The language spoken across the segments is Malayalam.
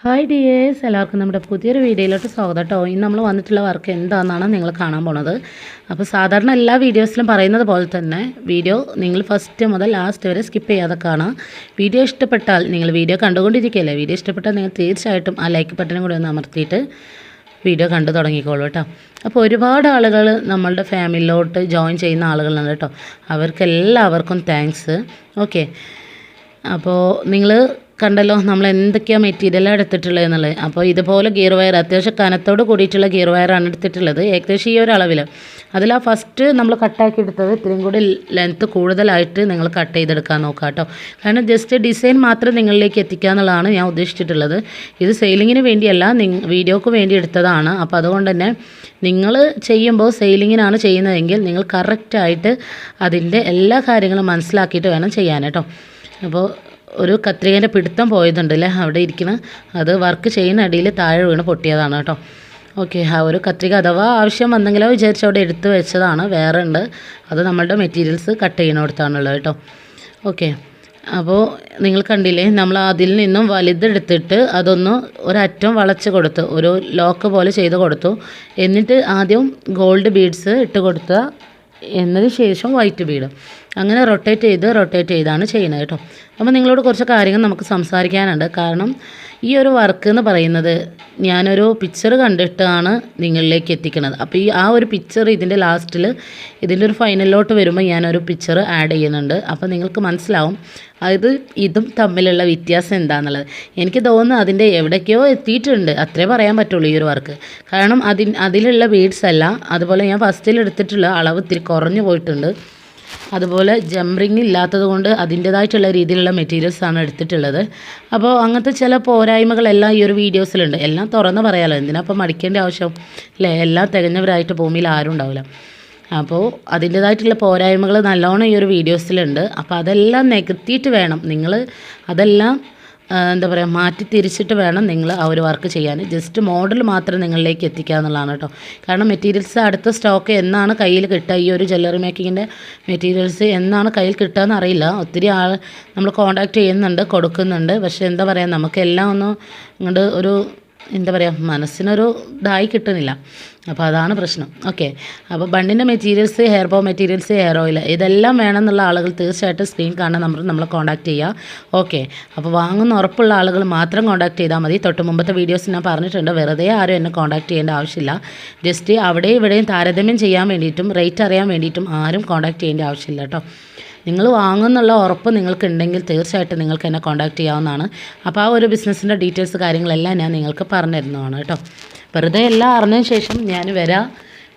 ഹായ് ഡിയേഴ്സ്, എല്ലാവർക്കും നമ്മുടെ പുതിയൊരു വീഡിയോയിലോട്ട് സ്വാഗതം കേട്ടോ. ഇന്ന് നമ്മൾ വന്നിട്ടുള്ള വർക്ക് എന്താണെന്നാണ് നിങ്ങൾ കാണാൻ പോണത്. അപ്പോൾ സാധാരണ എല്ലാ വീഡിയോസിലും പറയുന്നത് പോലെ തന്നെ വീഡിയോ നിങ്ങൾ ഫസ്റ്റ് മുതൽ ലാസ്റ്റ് വരെ സ്കിപ്പ് ചെയ്യാതെ കാണാം. വീഡിയോ ഇഷ്ടപ്പെട്ടാൽ നിങ്ങൾ വീഡിയോ കണ്ടുകൊണ്ടിരിക്കുകയല്ലേ, വീഡിയോ ഇഷ്ടപ്പെട്ടാൽ നിങ്ങൾ തീർച്ചയായിട്ടും ആ ലൈക്ക് ബട്ടനും കൂടി ഒന്ന് അമർത്തിയിട്ട് വീഡിയോ കണ്ടു തുടങ്ങിക്കോളൂ കേട്ടോ. അപ്പോൾ ഒരുപാട് ആളുകൾ നമ്മളുടെ ഫാമിലിയിലോട്ട് ജോയിൻ ചെയ്യുന്ന ആളുകളുണ്ട് കേട്ടോ. അവർക്കെല്ലാവർക്കും താങ്ക്സ്. ഓക്കെ, അപ്പോൾ നിങ്ങൾ കണ്ടല്ലോ നമ്മൾ എന്തൊക്കെയാണ് മെറ്റീരിയലാണ് എടുത്തിട്ടുള്ളത്. അപ്പോൾ ഇതുപോലെ ഗിയർ വയർ അത്യാവശ്യം കനത്തോട് കൂടിയിട്ടുള്ള ഗിയർ വയറാണ് എടുത്തിട്ടുള്ളത്, ഏകദേശം ഈ ഒരു അളവിൽ. അതിൽ ആ ഫസ്റ്റ് നമ്മൾ കട്ടാക്കി എടുത്തത് ഇത്രയും കൂടി ലെങ്ത്ത് കൂടുതലായിട്ട് നിങ്ങൾ കട്ട് ചെയ്തെടുക്കാൻ നോക്കുക കേട്ടോ. കാരണം ജസ്റ്റ് ഡിസൈൻ മാത്രം നിങ്ങളിലേക്ക് എത്തിക്കുക എന്നുള്ളതാണ് ഞാൻ ഉദ്ദേശിച്ചിട്ടുള്ളത്. ഇത് സെയിലിങ്ങിന് വേണ്ടിയല്ല, വീഡിയോക്ക് വേണ്ടി എടുത്തതാണ്. അപ്പോൾ അതുകൊണ്ട് തന്നെ നിങ്ങൾ ചെയ്യുമ്പോൾ സെയിലിങ്ങിനാണ് ചെയ്യുന്നതെങ്കിൽ നിങ്ങൾ കറക്റ്റായിട്ട് അതിൻ്റെ എല്ലാ കാര്യങ്ങളും മനസ്സിലാക്കിയിട്ട് വേണം ചെയ്യാൻ കേട്ടോ. അപ്പോൾ ഒരു കത്രികേൻ്റെ പിടുത്തം പോയതുണ്ടല്ലേ അവിടെ ഇരിക്കുന്ന, അത് വർക്ക് ചെയ്യുന്ന അടിയിൽ താഴെ വീണ് പൊട്ടിയതാണ് കേട്ടോ. ഓക്കെ, ആ ഒരു കത്രിക അഥവാ ആവശ്യം വന്നെങ്കിലോ വിചാരിച്ച് അവിടെ എടുത്ത് വെച്ചതാണ്. വേറെ ഉണ്ട്, അത് നമ്മളുടെ മെറ്റീരിയൽസ് കട്ട് ചെയ്യുന്നിടത്താണുള്ളത് കേട്ടോ. ഓക്കെ, അപ്പോൾ നിങ്ങൾ കണ്ടില്ലേ, നമ്മൾ അതിൽ നിന്നും വലുതെടുത്തിട്ട് അതൊന്ന് ഒരറ്റം വളച്ച് കൊടുത്തു, ഒരു ലോക്ക് പോലെ ചെയ്ത് കൊടുത്തു. എന്നിട്ട് ആദ്യം ഗോൾഡ് ബീഡ്സ് ഇട്ട് കൊടുത്ത എന്നതിന് ശേഷം വൈറ്റ് ബീഡ്, അങ്ങനെ റൊട്ടേറ്റ് ചെയ്താണ് ചെയ്യുന്നത് കേട്ടോ. അപ്പോൾ നിങ്ങളോട് കുറച്ച് കാര്യങ്ങൾ നമുക്ക് സംസാരിക്കാനുണ്ട്. കാരണം ഈ ഒരു വർക്ക് എന്ന് പറയുന്നത് ഞാനൊരു പിക്ചർ കണ്ടിട്ടാണ് നിങ്ങളിലേക്ക് എത്തിക്കുന്നത്. അപ്പോൾ ആ ഒരു പിക്ചർ ഇതിൻ്റെ ലാസ്റ്റിൽ, ഇതിൻ്റെ ഒരു ഫൈനലിലോട്ട് വരുമ്പോൾ ഞാനൊരു പിക്ചർ ആഡ് ചെയ്യുന്നുണ്ട്. അപ്പോൾ നിങ്ങൾക്ക് മനസ്സിലാവും ഇതും തമ്മിലുള്ള വ്യത്യാസം എന്താണെന്നുള്ളത്. എനിക്ക് തോന്നുന്നു അതിൻ്റെ എവിടേക്കോ എത്തിയിട്ടുണ്ട്, അത്രേ പറയാൻ പറ്റുള്ളൂ ഈ ഒരു വർക്ക്. കാരണം അതിലുള്ള ബീഡ്സ് അല്ല, അതുപോലെ ഞാൻ ഫസ്റ്റിൽ എടുത്തിട്ടുള്ള അളവ് ഇത്തിരി കുറഞ്ഞു പോയിട്ടുണ്ട്. അതുപോലെ ജംറിങ് ഇല്ലാത്തത് കൊണ്ട് അതിൻ്റേതായിട്ടുള്ള രീതിയിലുള്ള മെറ്റീരിയൽസാണ് എടുത്തിട്ടുള്ളത്. അപ്പോൾ അങ്ങനത്തെ ചില പോരായ്മകളെല്ലാം ഈ ഒരു വീഡിയോസിലുണ്ട്. എല്ലാം തുറന്ന് പറയാമല്ലോ, എന്തിനാ അപ്പോൾ മടിക്കേണ്ട ആവശ്യം അല്ലേ? എല്ലാം തികഞ്ഞവരായിട്ട് ഭൂമിയിൽ ആരും ഉണ്ടാവില്ല. അപ്പോൾ അതിൻ്റേതായിട്ടുള്ള പോരായ്മകൾ നല്ലോണം ഈ ഒരു വീഡിയോസിലുണ്ട്. അപ്പോൾ അതെല്ലാം നികത്തിയിട്ട് വേണം നിങ്ങൾ, അതെല്ലാം എന്താ പറയുക, മാറ്റി തിരിച്ചിട്ട് വേണം നിങ്ങൾ ആ ഒരു വർക്ക് ചെയ്യാൻ. ജസ്റ്റ് മോഡൽ മാത്രം നിങ്ങളിലേക്ക് എത്തിക്കുക എന്നുള്ളതാണ് കേട്ടോ. കാരണം മെറ്റീരിയൽസ് അടുത്ത സ്റ്റോക്ക് എന്നാണ് കയ്യിൽ കിട്ടുക, ഈ ഒരു ജ്വല്ലറി മേക്കിങ്ങിൻ്റെ മെറ്റീരിയൽസ് എന്നാണ് കയ്യിൽ കിട്ടുക എന്നറിയില്ല. ഒത്തിരി നമ്മൾ കോൺടാക്റ്റ് ചെയ്യുന്നുണ്ട്, കൊടുക്കുന്നുണ്ട്. പക്ഷേ എന്താ പറയുക, നമുക്കെല്ലാം ഒന്ന് ഇങ്ങോട്ട് ഒരു എന്താ പറയുക, മനസ്സിനൊരു ഇതായി കിട്ടുന്നില്ല. അപ്പോൾ അതാണ് പ്രശ്നം. ഓക്കെ, അപ്പോൾ ബണ്ണിൻ്റെ materials, hair bow materials, hair oil, ഇതെല്ലാം വേണമെന്നുള്ള ആളുകൾ തീർച്ചയായിട്ടും സ്ക്രീൻ കാണുന്ന നമ്പറിൽ നമ്മളെ കോൺടാക്റ്റ് ചെയ്യുക. ഓക്കെ, അപ്പോൾ വാങ്ങുന്ന ഉറപ്പുള്ള ആളുകൾ മാത്രം കോൺടാക്റ്റ് ചെയ്താൽ മതി. തൊട്ട് മുമ്പത്തെ വീഡിയോസ് ഞാൻ പറഞ്ഞിട്ടുണ്ട്, വെറുതെ ആരും എന്നെ കോൺടാക്റ്റ് ചെയ്യേണ്ട ആവശ്യമില്ല. ജസ്റ്റ് അവിടെയും ഇവിടെയും താരതമ്യം ചെയ്യാൻ വേണ്ടിയിട്ടും റേറ്റ് അറിയാൻ വേണ്ടിയിട്ടും ആരും കോൺടാക്റ്റ് ചെയ്യേണ്ട ആവശ്യമില്ല കേട്ടോ. നിങ്ങൾ വാങ്ങുന്നുള്ള ഉറപ്പ് നിങ്ങൾക്കുണ്ടെങ്കിൽ തീർച്ചയായിട്ടും നിങ്ങൾക്ക് എന്നെ കോൺടാക്റ്റ് ചെയ്യാവുന്നതാണ്. അപ്പോൾ ആ ഒരു ബിസിനസ്സിൻ്റെ ഡീറ്റെയിൽസ് കാര്യങ്ങളെല്ലാം ഞാൻ നിങ്ങൾക്ക് പറഞ്ഞു തരുന്നതാണ് കേട്ടോ. വെറുതെ എല്ലാം അറിഞ്ഞതിന് ശേഷം ഞാൻ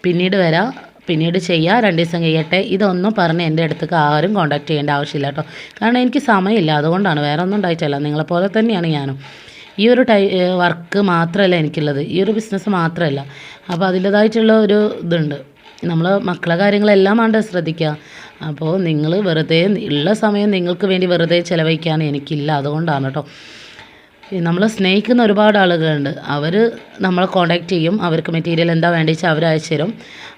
പിന്നീട് ചെയ്യുക, 2 ദിവസം കഴിയട്ടെ, ഇതൊന്നും പറഞ്ഞ് എൻ്റെ അടുത്തേക്ക് ആരും കോൺടാക്റ്റ് ചെയ്യേണ്ട ആവശ്യമില്ല കേട്ടോ. കാരണം എനിക്ക് സമയമില്ല, അതുകൊണ്ടാണ്, വേറെ ഒന്നും ഉണ്ടായിട്ടല്ല. നിങ്ങളെപ്പോലെ തന്നെയാണ് ഞാനും. ഈ ഒരു വർക്ക് മാത്രമല്ല എനിക്കുള്ളത്, ഈ ഒരു ബിസിനസ് മാത്രമല്ല. അപ്പോൾ അതിൻ്റേതായിട്ടുള്ള ഒരു ഇതുണ്ട്, നമ്മൾ മക്കളെ കാര്യങ്ങളെല്ലാം വേണ്ട ശ്രദ്ധിക്കുക. അപ്പോൾ നിങ്ങൾ വെറുതെ ഉള്ള സമയം നിങ്ങൾക്ക് വേണ്ടി വെറുതെ ചിലവഴിക്കാൻ എനിക്കില്ല, അതുകൊണ്ടാണ് കേട്ടോ. നമ്മൾ സ്നേഹിക്കുന്ന ഒരുപാട് ആളുകളുണ്ട്, അവർ നമ്മളെ കോൺടാക്റ്റ് ചെയ്യും. അവർക്ക് മെറ്റീരിയൽ എന്താ വേണ്ടി വെച്ചാൽ അവർ അയച്ചു തരും,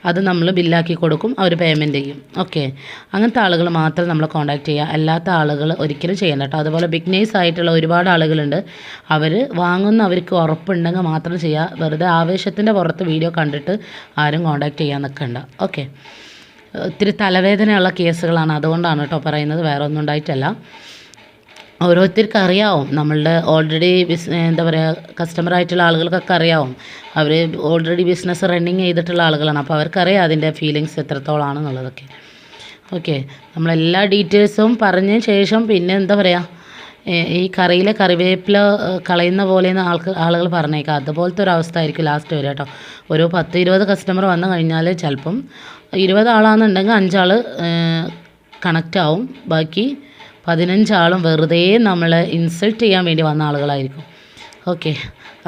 അത് നമ്മൾ ബില്ലാക്കി കൊടുക്കും, അവർ പേയ്മെൻറ്റ് ചെയ്യും. ഓക്കെ, അങ്ങനത്തെ ആളുകൾ മാത്രം നമ്മൾ കോൺടാക്റ്റ് ചെയ്യുക, അല്ലാത്ത ആളുകൾ ഒരിക്കലും ചെയ്യണ്ട കേട്ടോ. അതുപോലെ ബിഗ്നേഴ്സ് ആയിട്ടുള്ള ഒരുപാട് ആളുകളുണ്ട്, അവർ അവർക്ക് ഉറപ്പുണ്ടെങ്കിൽ മാത്രം ചെയ്യുക. വെറുതെ ആവേശത്തിൻ്റെ പുറത്ത് വീഡിയോ കണ്ടിട്ട് ആരും കോൺടാക്റ്റ് ചെയ്യാൻ നിൽക്കണ്ട. ഓക്കെ, ഒത്തിരി തലവേദനയുള്ള കേസുകളാണ്, അതുകൊണ്ടാണ് കേട്ടോ പറയുന്നത്, വേറെ ഒന്നും ഉണ്ടായിട്ടല്ല. ഓരോരുത്തർക്ക് അറിയാവും, നമ്മളുടെ ഓൾറെഡി എന്താ പറയുക, കസ്റ്റമറായിട്ടുള്ള ആളുകൾക്കൊക്കെ അറിയാവും, അവർ ഓൾറെഡി ബിസിനസ് റണ്ണിങ് ചെയ്തിട്ടുള്ള ആളുകളാണ്. അപ്പോൾ അവർക്കറിയാം അതിൻ്റെ ഫീലിങ്സ് എത്രത്തോളാണെന്നുള്ളതൊക്കെ. ഓക്കെ, നമ്മളെല്ലാ ഡീറ്റെയിൽസും പറഞ്ഞതിന് ശേഷം പിന്നെ എന്താ പറയുക, ഈ കറിയിലെ കറിവേപ്പില കളയുന്ന പോലെയെന്ന് ആളുകൾ പറഞ്ഞേക്കാം, അതുപോലത്തെ ഒരു അവസ്ഥ ആയിരിക്കും ലാസ്റ്റ് വരിക കേട്ടോ. ഒരു 10-20 കസ്റ്റമർ വന്നു കഴിഞ്ഞാൽ ചിലപ്പം 20 ആളാണെന്നുണ്ടെങ്കിൽ 5 ആൾ കണക്റ്റ് ആവും, ബാക്കി 15 ആളും വെറുതെ നമ്മളെ ഇൻസൾട്ട് ചെയ്യാൻ വേണ്ടി വന്ന ആളുകളായിരിക്കും. ഓക്കെ,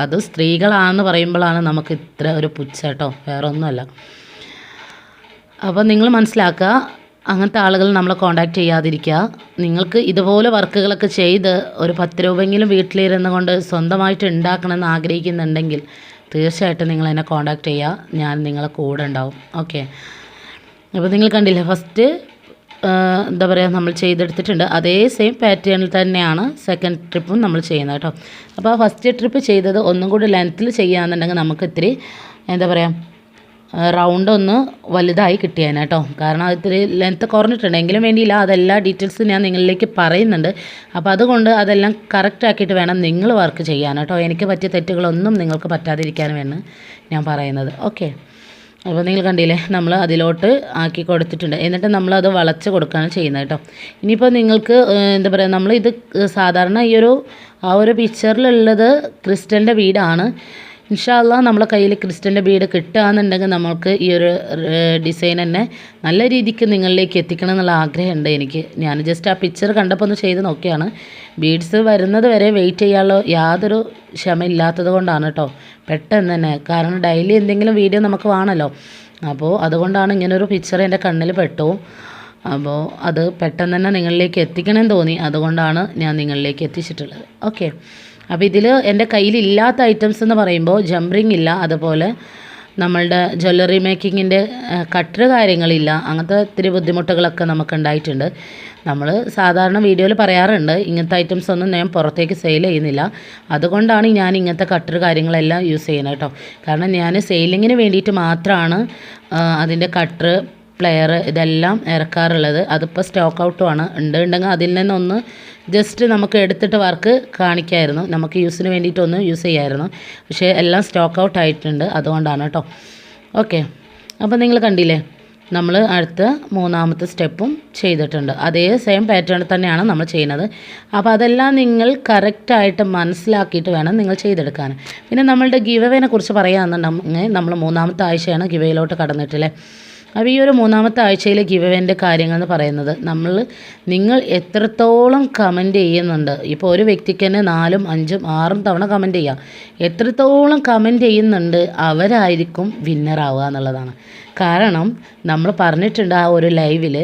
അത് സ്ത്രീകളാണെന്ന് പറയുമ്പോഴാണ് നമുക്ക് ഇത്ര ഒരു പുച്ഛ കേട്ടോ, വേറെ ഒന്നുമല്ല. അപ്പോൾ നിങ്ങൾ മനസ്സിലാക്കുക, അങ്ങനത്തെ ആളുകൾ നമ്മളെ കോൺടാക്റ്റ് ചെയ്യാതിരിക്കുക. നിങ്ങൾക്ക് ഇതുപോലെ വർക്കുകളൊക്കെ ചെയ്ത് ഒരു 10 രൂപയെങ്കിലും വീട്ടിലിരുന്ന് കൊണ്ട് സ്വന്തമായിട്ട് ഉണ്ടാക്കണമെന്ന് ആഗ്രഹിക്കുന്നുണ്ടെങ്കിൽ തീർച്ചയായിട്ടും നിങ്ങൾ എന്നെ കോൺടാക്റ്റ് ചെയ്യുക, ഞാൻ നിങ്ങളെ കൂടെ ഉണ്ടാവും. ഓക്കെ, അപ്പോൾ നിങ്ങൾ കണ്ടില്ലേ, ഫസ്റ്റ് എന്താ പറയുക നമ്മൾ ചെയ്തെടുത്തിട്ടുണ്ട്. അതേ സെയിം പാറ്റേണിൽ തന്നെയാണ് സെക്കൻഡ് ട്രിപ്പും നമ്മൾ ചെയ്യുന്നത് കേട്ടോ. അപ്പോൾ ആ ഫസ്റ്റ് ട്രിപ്പ് ചെയ്തത് ഒന്നും കൂടി ലെങ്ത്തിൽ ചെയ്യുകയാണെന്നുണ്ടെങ്കിൽ നമുക്ക് ഇത്തിരി എന്താ പറയുക റൗണ്ട് ഒന്ന് വലുതായി കിട്ടിയേനെ കേട്ടോ. കാരണം അത് ഇത്തിരി ലെങ്ത്ത് കുറഞ്ഞിട്ടുണ്ട്. എങ്കിലും വേണ്ടിയില്ല, അതെല്ലാ ഡീറ്റെയിൽസും ഞാൻ നിങ്ങളിലേക്ക് പറയുന്നുണ്ട്. അപ്പോൾ അതുകൊണ്ട് അതെല്ലാം കറക്റ്റ് ആക്കിയിട്ട് വേണം നിങ്ങൾ വർക്ക് ചെയ്യാൻ കേട്ടോ. എനിക്ക് പറ്റിയ തെറ്റുകളൊന്നും നിങ്ങൾക്ക് പറ്റാതിരിക്കാൻ വേണം ഞാൻ പറയുന്നത്. ഓക്കെ, അപ്പോൾ നിങ്ങൾ കണ്ടില്ലേ, നമ്മൾ അതിലോട്ട് ആക്കി കൊടുത്തിട്ടുണ്ട്. എന്നിട്ട് നമ്മളത് വളച്ച് കൊടുക്കുകയാണ് ചെയ്യുന്നത് കേട്ടോ. ഇനിയിപ്പോൾ നിങ്ങൾക്ക് എന്താ പറയുക, നമ്മളിത് സാധാരണ ആ ഒരു പിക്ചറിലുള്ളത് ക്രിസ്റ്റലിൻ്റെ വീടാണ്. ഇൻഷാ അല്ലാഹ് നമ്മളെ കയ്യിൽ ക്രിസ്റ്റലിൻ്റെ ബീഡ് കിട്ടുകയെന്നുണ്ടെങ്കിൽ നമ്മൾക്ക് ഈ ഒരു ഡിസൈൻ തന്നെ നല്ല രീതിക്ക് നിങ്ങളിലേക്ക് എത്തിക്കണം എന്നുള്ള ആഗ്രഹമുണ്ട് എനിക്ക്. ഞാൻ ജസ്റ്റ് ആ പിക്ചർ കണ്ടപ്പോൾ ഒന്ന് ചെയ്ത് നോക്കിയാണ്. ബീഡ്സ് വരുന്നത് വരെ വെയിറ്റ് ചെയ്യാനുള്ള യാതൊരു ക്ഷമയില്ലാത്തത് കൊണ്ടാണ് കേട്ടോ, പെട്ടെന്ന് തന്നെ. കാരണം ഡെയിലി എന്തെങ്കിലും വീഡിയോ നമുക്ക് വേണമല്ലോ. അപ്പോൾ അതുകൊണ്ടാണ് ഇങ്ങനൊരു പിക്ചർ എൻ്റെ കണ്ണിൽ പെട്ടു. അപ്പോൾ അത് പെട്ടെന്ന് തന്നെ നിങ്ങളിലേക്ക് എത്തിക്കണമെന്ന് തോന്നി, അതുകൊണ്ടാണ് ഞാൻ നിങ്ങളിലേക്ക് എത്തിച്ചിട്ടുള്ളത്. ഓക്കെ, അപ്പോൾ ഇതിൽ എൻ്റെ കയ്യിലില്ലാത്ത ഐറ്റംസ് എന്ന് പറയുമ്പോൾ ജംറിങ് ഇല്ല, അതുപോലെ നമ്മളുടെ ജ്വല്ലറി മേക്കിങ്ങിൻ്റെ കട്ടർ കാര്യങ്ങളില്ല. അങ്ങനത്തെ ഇത്തിരി ബുദ്ധിമുട്ടുകളൊക്കെ നമുക്ക് ഉണ്ടായിട്ടുണ്ട്. നമ്മൾ സാധാരണ വീഡിയോയിൽ പറയാറുണ്ട് ഇങ്ങനത്തെ ഐറ്റംസ് ഒന്നും ഞാൻ പുറത്തേക്ക് സെയിൽ ചെയ്യുന്നില്ല. അതുകൊണ്ടാണ് ഞാൻ ഇങ്ങനത്തെ കട്ടർ കാര്യങ്ങളെല്ലാം യൂസ് ചെയ്യുന്നത് കേട്ടോ. കാരണം ഞാൻ സെയിലിങ്ങിന് വേണ്ടിയിട്ട് മാത്രമാണ് അതിൻ്റെ കട്ടർ, പ്ലെയർ ഇതെല്ലാം ഇറക്കാറുള്ളത്. അതിപ്പോൾ സ്റ്റോക്ക് ഔട്ടുമാണ്. ഉണ്ടെങ്കിൽ അതിൽ നിന്നൊന്ന് ജസ്റ്റ് നമുക്ക് എടുത്തിട്ട് വർക്ക് കാണിക്കായിരുന്നു, നമുക്ക് യൂസിന് വേണ്ടിയിട്ടൊന്ന് യൂസ് ചെയ്യാമായിരുന്നു. പക്ഷേ എല്ലാം സ്റ്റോക്ക് ഔട്ട് ആയിട്ടുണ്ട്, അതുകൊണ്ടാണ് കേട്ടോ. ഓക്കെ, അപ്പോൾ നിങ്ങൾ കണ്ടില്ലേ, നമ്മൾ അടുത്ത മൂന്നാമത്തെ സ്റ്റെപ്പും ചെയ്തിട്ടുണ്ട്. അതേ സെയിം പാറ്റേൺ തന്നെയാണ് നമ്മൾ ചെയ്യുന്നത്. അപ്പോൾ അതെല്ലാം നിങ്ങൾ കറക്റ്റായിട്ട് മനസ്സിലാക്കിയിട്ട് വേണം നിങ്ങൾ ചെയ്തെടുക്കാൻ. പിന്നെ നമ്മളുടെ ഗിവ് കുറിച്ച് പറയുകയാണെന്നുണ്ടെങ്കിൽ നമ്മൾ മൂന്നാമത്തെ ആഴ്ചയാണ് ഗിവയിലോട്ട് കടന്നിട്ടില്ലേ. അപ്പോൾ ഈ ഒരു മൂന്നാമത്തെ ആഴ്ചയിൽ ഗിവ് കാര്യങ്ങൾ എന്ന് പറയുന്നത് നിങ്ങൾ എത്രത്തോളം കമൻറ്റ് ചെയ്യുന്നുണ്ട്. ഇപ്പോൾ ഒരു വ്യക്തിക്ക് തന്നെ 4, 5, 6 തവണ കമൻറ്റ് ചെയ്യാം. എത്രത്തോളം കമൻറ്റ് ചെയ്യുന്നുണ്ട് അവരായിരിക്കും വിന്നറാവുക എന്നുള്ളതാണ്. കാരണം നമ്മൾ പറഞ്ഞിട്ടുണ്ട് ആ ഒരു ലൈവിൽ,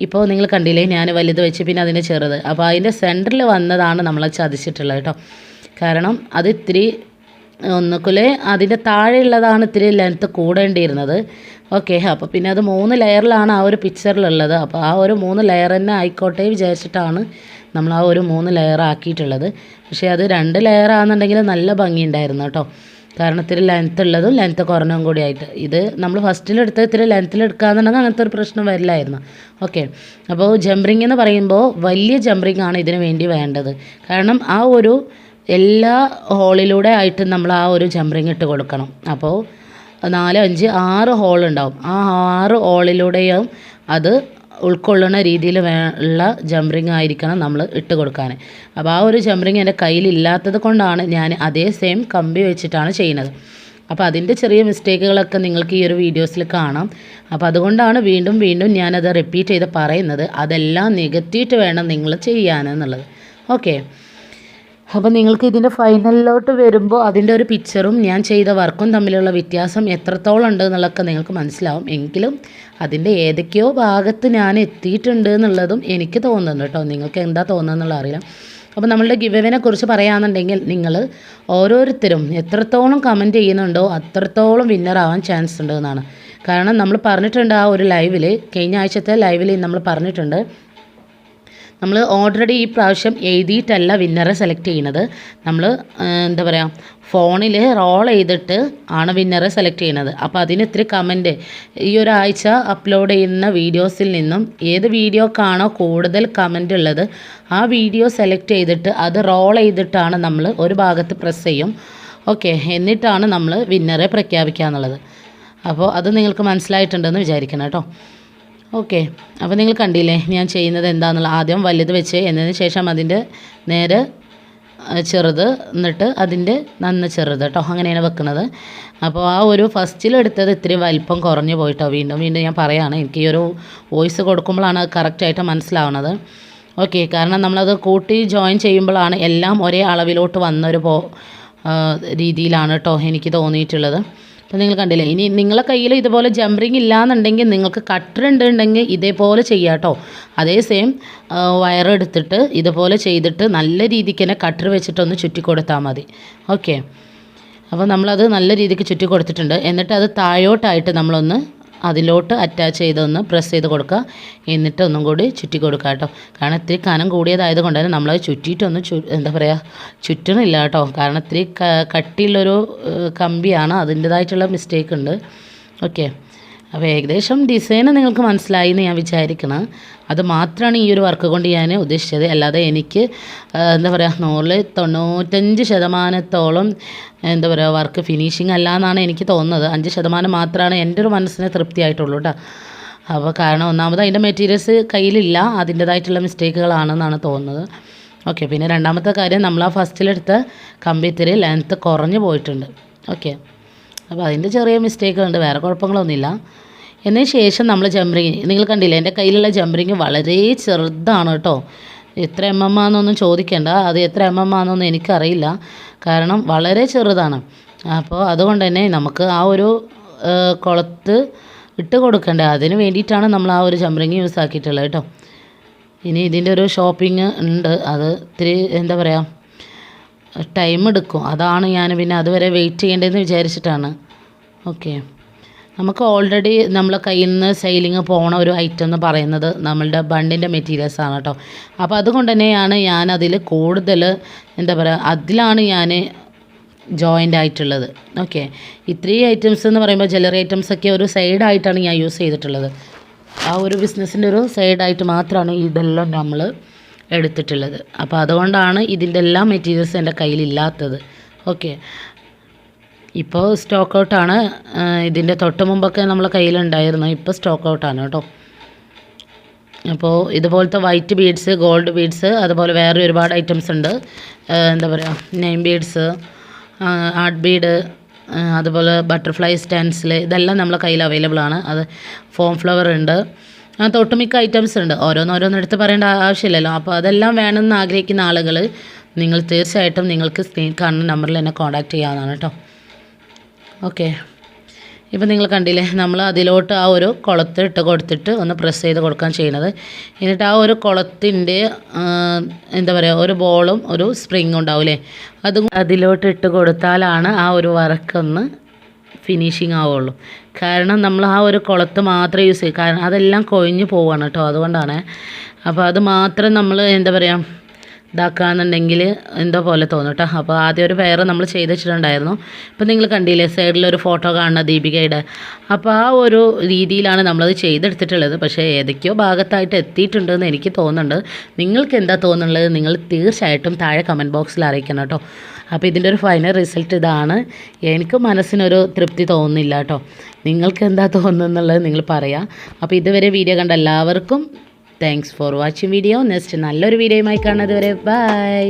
ഇപ്പോൾ നിങ്ങൾ കണ്ടില്ലേ, ഞാൻ വലുത് വെച്ച് പിന്നെ അതിൻ്റെ ചെറുത്, അപ്പോൾ അതിൻ്റെ സെൻറ്ററിൽ വന്നതാണ് നമ്മളെ ചതിച്ചിട്ടുള്ളത് കേട്ടോ. കാരണം അത് ഇത്തിരി ഒന്നുകിൽ അതിൻ്റെ താഴെയുള്ളതാണ് ഇത്തിരി ലെങ്ത്ത് കൂടേണ്ടിയിരുന്നത്. ഓക്കെ, അപ്പോൾ പിന്നെ അത് 3 ലെയറിലാണ് ആ ഒരു പിക്ചറിലുള്ളത്. അപ്പോൾ ആ ഒരു 3 ലെയർ തന്നെ ആയിക്കോട്ടെ വിചാരിച്ചിട്ടാണ് നമ്മൾ ആ ഒരു 3 ലെയർ ആക്കിയിട്ടുള്ളത്. പക്ഷേ അത് 2 ലെയർ ആണെന്നുണ്ടെങ്കിൽ നല്ല ഭംഗിയുണ്ടായിരുന്നു കേട്ടോ. കാരണം ഇത്തിരി ലെങ്ത്ത് ഉള്ളതും ലെങ്ത്ത് കുറഞ്ഞതും കൂടി ആയിട്ട്. ഇത് നമ്മൾ ഫസ്റ്റിലെടുത്ത് ഇത്തിരി ലെങ്ത്തിലെടുക്കാന്നുണ്ടെങ്കിൽ അങ്ങനത്തെ ഒരു പ്രശ്നം വരില്ലായിരുന്നു. ഓക്കെ, അപ്പോൾ ജംറിങ് എന്ന് പറയുമ്പോൾ വലിയ ജംറിങ് ആണ് ഇതിന് വേണ്ടി വേണ്ടത്. കാരണം ആ ഒരു എല്ലാ ഹോളിലൂടെ ആയിട്ട് നമ്മൾ ആ ഒരു ജംറിങ് ഇട്ട് കൊടുക്കണം. അപ്പോൾ 4, 5, 6 ഹോൾ ഉണ്ടാവും. ആ 6 ഹോളിലൂടെയും അത് ഉൾക്കൊള്ളുന്ന രീതിയിൽ ഉള്ള ജംറിങ് ആയിരിക്കണം നമ്മൾ ഇട്ട് കൊടുക്കാൻ. അപ്പോൾ ആ ഒരു ജംറിങ് എൻ്റെ കയ്യിലില്ലാത്തത് കൊണ്ടാണ് ഞാൻ അതേ സെയിം കമ്പി വെച്ചിട്ടാണ് ചെയ്യുന്നത്. അപ്പോൾ അതിൻ്റെ ചെറിയ മിസ്റ്റേക്കുകളൊക്കെ നിങ്ങൾക്ക് ഈ ഒരു വീഡിയോസിൽ കാണാം. അപ്പോൾ അതുകൊണ്ടാണ് വീണ്ടും വീണ്ടും ഞാനത് റിപ്പീറ്റ് ചെയ്ത് പറയുന്നത്. അതെല്ലാം നികത്തിയിട്ട് വേണം നിങ്ങൾ ചെയ്യാനെന്നുള്ളത്. ഓക്കെ, അപ്പോൾ നിങ്ങൾക്ക് ഇതിൻ്റെ ഫൈനലിലോട്ട് വരുമ്പോൾ അതിൻ്റെ ഒരു പിക്ചറും ഞാൻ ചെയ്ത വർക്കും തമ്മിലുള്ള വ്യത്യാസം എത്രത്തോളം ഉണ്ട് എന്നുള്ളതൊക്കെ നിങ്ങൾക്ക് മനസ്സിലാവും. എങ്കിലും അതിൻ്റെ ഏതൊക്കെയോ ഭാഗത്ത് ഞാൻ എത്തിയിട്ടുണ്ട് എന്നുള്ളതും എനിക്ക് തോന്നുന്നു കേട്ടോ. നിങ്ങൾക്ക് എന്താ തോന്നുന്നത് എന്നുള്ളത് അറിയാം. അപ്പോൾ നമ്മളുടെ ഗിവ് കുറിച്ച് പറയുകയാണെന്നുണ്ടെങ്കിൽ നിങ്ങൾ ഓരോരുത്തരും എത്രത്തോളം കമൻറ്റ് ചെയ്യുന്നുണ്ടോ അത്രത്തോളം വിന്നറാവാൻ ചാൻസ് ഉണ്ട് എന്നാണ്. കാരണം നമ്മൾ പറഞ്ഞിട്ടുണ്ട് ആ ഒരു ലൈവിൽ, കഴിഞ്ഞ ആഴ്ചത്തെ ലൈവിൽ നമ്മൾ പറഞ്ഞിട്ടുണ്ട്, നമ്മൾ ഓൾറെഡി ഈ പ്രാവശ്യം എഴുതിയിട്ടല്ല വിന്നറെ സെലക്ട് ചെയ്യുന്നത്. നമ്മൾ എന്താ പറയുക, ഫോണിൽ റോൾ ചെയ്തിട്ട് ആണ് വിന്നറെ സെലക്ട് ചെയ്യുന്നത്. അപ്പോൾ അതിന് ഇത്തിരി കമൻറ്റ് ഈ ഒരാഴ്ച അപ്ലോഡ് ചെയ്യുന്ന വീഡിയോസിൽ നിന്നും ഏത് വീഡിയോക്കാണോ കൂടുതൽ കമൻ്റ് ഉള്ളത് ആ വീഡിയോ സെലക്ട് ചെയ്തിട്ട് അത് റോൾ ചെയ്തിട്ടാണ് നമ്മൾ ഒരു ഭാഗത്ത് പ്രസ് ചെയ്യും. ഓക്കെ, എന്നിട്ടാണ് നമ്മൾ വിന്നറെ പ്രഖ്യാപിക്കുക എന്നുള്ളത്. അപ്പോൾ അത് നിങ്ങൾക്ക് മനസ്സിലായിട്ടുണ്ടെന്ന് വിചാരിക്കണം കേട്ടോ. ഓക്കെ, അപ്പോൾ നിങ്ങൾ കണ്ടില്ലേ ഞാൻ ചെയ്യുന്നത് എന്താണെന്നുള്ള. ആദ്യം വലുത് വെച്ച് എന്നതിന് ശേഷം അതിൻ്റെ നേരെ ചെറുത്, എന്നിട്ട് അതിൻ്റെ ചെറുത് കേട്ടോ, അങ്ങനെയാണ് വെക്കുന്നത്. അപ്പോൾ ആ ഒരു ഫസ്റ്റിലെടുത്തത് ഇത്തിരി വലിപ്പം കുറഞ്ഞു പോയിട്ടോ. വീണ്ടും വീണ്ടും ഞാൻ പറയുകയാണ്, എനിക്ക് ഈ ഒരു വോയിസ് കൊടുക്കുമ്പോഴാണ് അത് കറക്റ്റായിട്ട് മനസ്സിലാവുന്നത്. ഓക്കെ, കാരണം നമ്മളത് കൂട്ടി ജോയിൻ ചെയ്യുമ്പോഴാണ് എല്ലാം ഒരേ അളവിലോട്ട് വന്നൊരു രീതിയിലാണ് കേട്ടോ എനിക്ക് തോന്നിയിട്ടുള്ളത്. അപ്പോൾ നിങ്ങൾ കണ്ടില്ലേ, ഇനി നിങ്ങളെ കയ്യിൽ ഇതുപോലെ ജംറിങ് ഇല്ലയെന്നുണ്ടെങ്കിൽ നിങ്ങൾക്ക് കട്ടർ ഉണ്ടെങ്കിൽ ഇതേപോലെ ചെയ്യാം കേട്ടോ. അതേ സെയിം വയറെടുത്തിട്ട് ഇതുപോലെ ചെയ്തിട്ട് നല്ല രീതിക്ക് തന്നെ കട്ടർ വെച്ചിട്ടൊന്ന് ചുറ്റി കൊടുത്താൽ മതി. ഓക്കെ, അപ്പോൾ നമ്മളത് നല്ല രീതിക്ക് ചുറ്റി കൊടുത്തിട്ടുണ്ട്. എന്നിട്ട് അത് താഴോട്ടായിട്ട് നമ്മളൊന്ന് അതിലോട്ട് അറ്റാച്ച് ചെയ്തൊന്ന് പ്രസ് ചെയ്ത് കൊടുക്കുക. എന്നിട്ട് ഒന്നും കൂടി ചുറ്റി കൊടുക്കുക കേട്ടോ. കാരണം ഇത്തിരി കനം കൂടിയതായത് കൊണ്ട് തന്നെ നമ്മളത് ചുറ്റിയിട്ടൊന്നും എന്താ പറയുക ചുറ്റണില്ല കേട്ടോ. കാരണം ഇത്തിരി കട്ടിയുള്ളൊരു കമ്പിയാണ്, അതിൻ്റേതായിട്ടുള്ള മിസ്റ്റേക്ക് ഉണ്ട്. ഓക്കെ, അപ്പോൾ ഏകദേശം ഡിസൈന് നിങ്ങൾക്ക് മനസ്സിലായി എന്ന് ഞാൻ വിചാരിക്കണം. അത് മാത്രമാണ് ഈ ഒരു വർക്ക് കൊണ്ട് ഞാൻ ഉദ്ദേശിച്ചത്. അല്ലാതെ എനിക്ക് എന്താ പറയുക 95% എന്താ പറയുക വർക്ക് ഫിനിഷിങ് അല്ല എന്നാണ് എനിക്ക് തോന്നുന്നത്. 5% മാത്രമാണ് എൻ്റെ ഒരു മനസ്സിന് തൃപ്തിയായിട്ടുള്ളൂ കേട്ടോ. അപ്പോൾ കാരണം ഒന്നാമത് അതിൻ്റെ മെറ്റീരിയൽസ് കയ്യിലില്ല, അതിൻ്റേതായിട്ടുള്ള മിസ്റ്റേക്കുകളാണെന്നാണ് തോന്നുന്നത്. ഓക്കെ, പിന്നെ രണ്ടാമത്തെ കാര്യം നമ്മൾ ആ ഫസ്റ്റിലെടുത്ത കമ്പി ഇത്തിരി ലെങ്ത്ത് കുറഞ്ഞു പോയിട്ടുണ്ട്. ഓക്കെ, അപ്പോൾ അതിൻ്റെ ചെറിയ മിസ്റ്റേക്കുകളുണ്ട്, വേറെ കുഴപ്പങ്ങളൊന്നുമില്ല. എന്നതിന് ശേഷം നമ്മൾ ജംറിങ് നിങ്ങൾ കണ്ടില്ലേ, എൻ്റെ കയ്യിലുള്ള ജംറിങ് വളരെ ചെറുതാണ് കേട്ടോ. എത്ര ആണെന്നൊന്നും ചോദിക്കേണ്ട, അത് എത്ര ആണെന്നൊന്നും എനിക്കറിയില്ല, കാരണം വളരെ ചെറുതാണ്. അപ്പോൾ അതുകൊണ്ട് തന്നെ നമുക്ക് ആ ഒരു കുളത്ത് ഇട്ട് കൊടുക്കണ്ടേ, അതിന് വേണ്ടിയിട്ടാണ് നമ്മൾ ആ ഒരു ജംറിങ് യൂസ് ആക്കിയിട്ടുള്ളത് കേട്ടോ. ഇനി ഇതിൻ്റെ ഒരു ഷോപ്പിംഗ് ഉണ്ട്, അത് ഇത്തിരി എന്താ പറയുക ടൈം എടുക്കും, അതാണ് ഞാൻ പിന്നെ അതുവരെ വെയിറ്റ് ചെയ്യേണ്ടതെന്ന് വിചാരിച്ചിട്ടാണ്. ഓക്കെ, നമുക്ക് ഓൾറെഡി നമ്മളെ കയ്യിൽ നിന്ന് സെയിലിങ് പോണ ഒരു ഐറ്റം എന്ന് പറയുന്നത് നമ്മളുടെ ബണ്ടിൻ്റെ മെറ്റീരിയൽസാണ് കേട്ടോ. അപ്പോൾ അതുകൊണ്ട് തന്നെയാണ് ഞാനതിൽ കൂടുതൽ എന്താ പറയുക അതിലാണ് ഞാൻ ജോയിൻ്റ് ആയിട്ടുള്ളത്. ഓക്കെ, ഇത്രയും ഐറ്റംസ് എന്ന് പറയുമ്പോൾ ജ്വല്ലറി ഐറ്റംസൊക്കെ ഒരു സൈഡായിട്ടാണ് ഞാൻ യൂസ് ചെയ്തിട്ടുള്ളത്. ആ ഒരു ബിസിനസ്സിൻ്റെ ഒരു സൈഡായിട്ട് മാത്രമാണ് ഇതെല്ലാം നമ്മൾ എടുത്തിട്ടുള്ളത്. അപ്പോൾ അതുകൊണ്ടാണ് ഇതിൻ്റെ എല്ലാ മെറ്റീരിയൽസും എൻ്റെ കയ്യിലില്ലാത്തത്. ഓക്കെ, ഇപ്പോൾ സ്റ്റോക്ക് ഔട്ടാണ്. ഇതിൻ്റെ തൊട്ട് മുമ്പൊക്കെ നമ്മളെ കയ്യിലുണ്ടായിരുന്നു, ഇപ്പോൾ സ്റ്റോക്ക് ഔട്ടാണ് കേട്ടോ. അപ്പോൾ ഇതുപോലത്തെ വൈറ്റ് ബീഡ്സ്, ഗോൾഡ് ബീഡ്സ്, അതുപോലെ വേറെ ഒരുപാട് ഐറ്റംസ് ഉണ്ട്. എന്താ പറയുക നെയിം ബീഡ്സ്, ആർട്ട് ബീഡ്, അതുപോലെ ബട്ടർഫ്ലൈ സ്റ്റെൻസിൽ, ഇതെല്ലാം നമ്മളെ കയ്യിൽ അവൈലബിൾ ആണ്. അത് ഫോം ഫ്ലവർ ഉണ്ട്, തൊട്ടുമിക്ക ഐറ്റംസ് ഉണ്ട്. ഓരോന്നെടുത്ത് പറയേണ്ട ആവശ്യമില്ലല്ലോ. അപ്പോൾ അതെല്ലാം വേണമെന്ന് ആഗ്രഹിക്കുന്ന ആളുകൾ നിങ്ങൾ തീർച്ചയായിട്ടും നിങ്ങൾക്ക് സ്ക്രീൻ കാണുന്ന നമ്പറിൽ എന്നെ കോൺടാക്റ്റ് ചെയ്യാവുന്നതാണ് കേട്ടോ. ഓക്കെ, ഇപ്പോൾ നിങ്ങൾ കണ്ടില്ലേ, നമ്മൾ അതിലോട്ട് ആ ഒരു കുളത്ത് ഇട്ട് കൊടുത്തിട്ട് ഒന്ന് പ്രസ് ചെയ്ത് കൊടുക്കാൻ ചെയ്യുന്നത്. എന്നിട്ട് ആ ഒരു കുളത്തിൻ്റെ എന്താ പറയുക ഒരു ബോളും ഒരു സ്പ്രിങ്ങും ഉണ്ടാവില്ലേ, അതും അതിലോട്ട് ഇട്ട് കൊടുത്താലാണ് ആ ഒരു വർക്കൊന്ന് ഫിനിഷിങ് ആവുള്ളൂ. കാരണം നമ്മൾ ആ ഒരു കുളത്ത് മാത്രമേ യൂസ് ചെയ്യും, കാരണം അതെല്ലാം കൊഴിഞ്ഞ് പോവുകയാണ് കേട്ടോ. അതുകൊണ്ടാണ്. അപ്പോൾ അത് മാത്രം നമ്മൾ എന്താ പറയുക ഇതാക്കുകയെന്നുണ്ടെങ്കിൽ എന്തോ പോലെ തോന്നും കേട്ടോ. അപ്പോൾ ആദ്യം ഒരു പെയർ നമ്മൾ ചെയ്ത് വെച്ചിട്ടുണ്ടായിരുന്നു. ഇപ്പോൾ നിങ്ങൾ കണ്ടില്ലേ സൈഡിലൊരു ഫോട്ടോ കാണുന്ന ദീപികയുടെ. അപ്പോൾ ആ ഒരു രീതിയിലാണ് നമ്മളത് ചെയ്തെടുത്തിട്ടുള്ളത്. പക്ഷേ ഏതൊക്കെയോ ഭാഗത്തായിട്ട് എത്തിയിട്ടുണ്ടെന്ന് എനിക്ക് തോന്നുന്നുണ്ട്. നിങ്ങൾക്ക് എന്താ തോന്നുന്നുള്ളത് നിങ്ങൾ തീർച്ചയായിട്ടും താഴെ കമൻറ്റ് ബോക്സിൽ അറിയിക്കണം കേട്ടോ. അപ്പോൾ ഇതിൻ്റെ ഒരു ഫൈനൽ റിസൾട്ട് ഇതാണ്. എനിക്ക് മനസ്സിനൊരു തൃപ്തി തോന്നുന്നില്ല കേട്ടോ. നിങ്ങൾക്ക് എന്താ തോന്നുന്നുള്ളത് നിങ്ങൾ പറയാം. അപ്പോൾ ഇതുവരെ വീഡിയോ കണ്ട എല്ലാവർക്കും thanks for watching video. Next നല്ലൊരു വീഡിയോയുമായി കാണുന്നത് വരെ ബൈ.